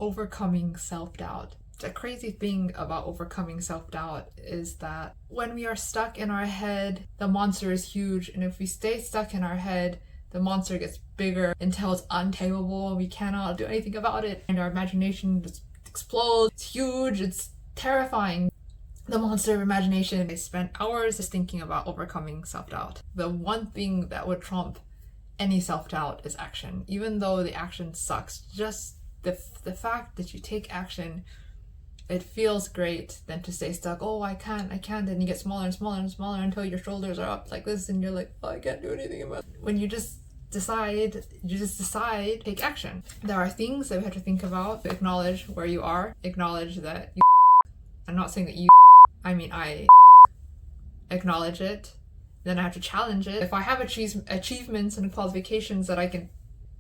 overcoming self-doubt. The crazy thing about overcoming self-doubt is that when we are stuck in our head, the monster is huge, and if we stay stuck in our head, the monster gets bigger until it's untamable and we cannot do anything about it, and our imagination just explodes. It's huge, it's terrifying. The monster of imagination. I spent hours just thinking about overcoming self-doubt. The one thing that would trump any self-doubt is action. Even though the action sucks, just the fact that you take action, it feels great than to stay stuck. Oh, I can't, and you get smaller and smaller and smaller until your shoulders are up like this and you're like, oh, I can't do anything about it. When you just decide, take action. There are things that we have to think about, acknowledge where you are, acknowledge that you I'm not saying that you I acknowledge it, then I have to challenge it. If I have achievements and qualifications that I can,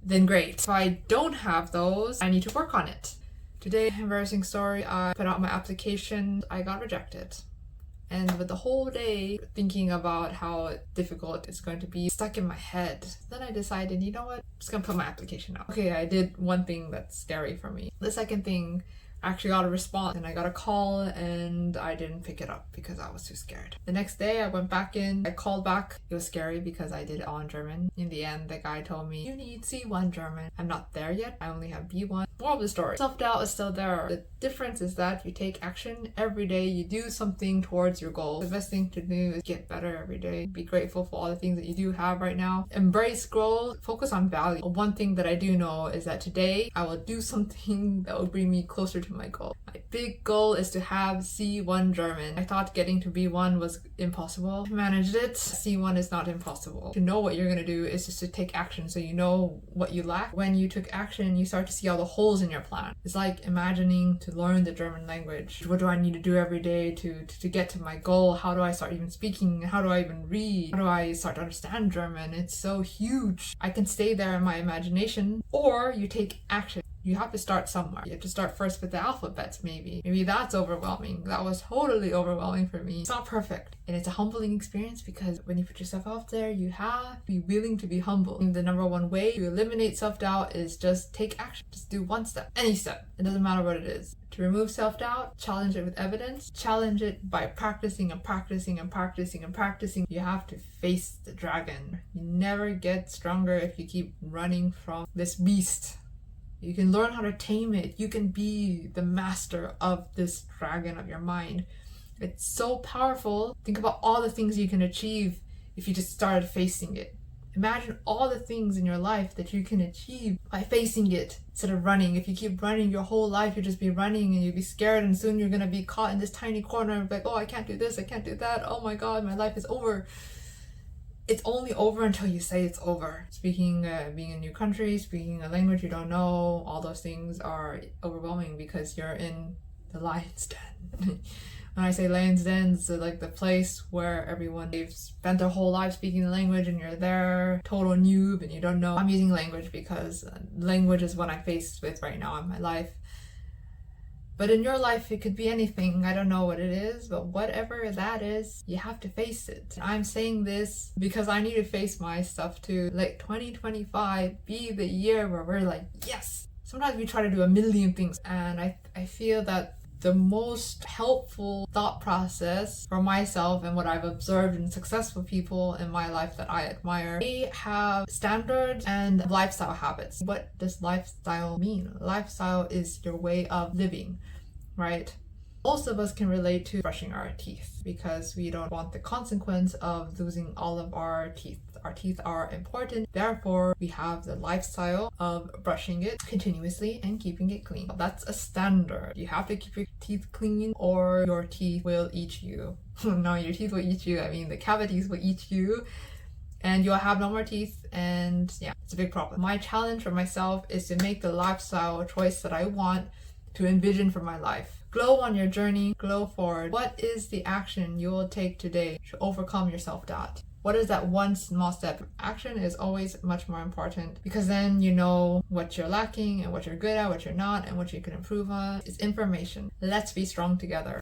then great. If I don't have those, I need to work on it. Today, embarrassing story, I put out my application, I got rejected. And with the whole day thinking about how difficult it's going to be stuck in my head, then I decided, you know what, I'm just gonna put my application out. Okay, I did one thing that's scary for me. The second thing, I actually got a response, and I got a call and I didn't pick it up because I was too scared. The next day I went back in, I called back. It was scary because I did it all in German. In the end, the guy told me, you need C1 German. I'm not there yet, I only have B1. Moral of the story, self-doubt is still there. The difference is that you take action every day, you do something towards your goal. The best thing to do is get better every day. Be grateful for all the things that you do have right now. Embrace growth, focus on value. One thing that I do know is that today I will do something that will bring me closer to my goal. My big goal is to have C1 German. I thought getting to B1 was impossible. I managed it. C1 is not impossible. To know what you're gonna do is just to take action so you know what you lack. When you took action, you start to see all the holes in your plan. It's like imagining to learn the German language. What do I need to do every day to get to my goal? How do I start even speaking? How do I even read? How do I start to understand German? It's so huge. I can stay there in my imagination, or you take action. You have to start somewhere. You have to start first with the alphabets, maybe. Maybe that's overwhelming. That was totally overwhelming for me. It's not perfect. And it's a humbling experience because when you put yourself out there, you have to be willing to be humble. And the number one way to eliminate self-doubt is just take action. Just do one step. Any step. It doesn't matter what it is. To remove self-doubt, challenge it with evidence. Challenge it by practicing and practicing and practicing and practicing. You have to face the dragon. You never get stronger if you keep running from this beast. You can learn how to tame it. You can be the master of this dragon of your mind. It's so powerful. Think about all the things you can achieve if you just started facing it. Imagine all the things in your life that you can achieve by facing it instead of running. If you keep running your whole life, you'll just be running and you'll be scared, and soon you're going to be caught in this tiny corner and be like, oh, I can't do this, I can't do that. Oh my God, my life is over. It's only over until you say it's over. Being in a new country, speaking a language you don't know, all those things are overwhelming because you're in the lion's den. When I say lion's den, it's like the place where everyone, they've spent their whole life speaking the language and you're there, total noob, and you don't know. I'm using language because language is what I'm faced with right now in my life. But in your life, it could be anything. I don't know what it is, but whatever that is, you have to face it. I'm saying this because I need to face my stuff too. Like 2025, be the year where we're like, yes! Sometimes we try to do a million things, and I feel that the most helpful thought process for myself and what I've observed in successful people in my life that I admire, they have standards and lifestyle habits. What does lifestyle mean? Lifestyle is your way of living, right? Most of us can relate to brushing our teeth because we don't want the consequence of losing all of our teeth. Our teeth are important, therefore we have the lifestyle of brushing it continuously and keeping it clean. That's a standard. You have to keep your teeth clean or your teeth will eat you. No, your teeth will eat you. I mean, the cavities will eat you and you'll have no more teeth, and yeah, it's a big problem. My challenge for myself is to make the lifestyle choice that I want to envision for my life. Glow on your journey, glow forward. What is the action you will take today to overcome your self-doubt? What is that one small step? Action is always much more important because then you know what you're lacking and what you're good at, what you're not, and what you can improve on. It's information. Let's be strong together.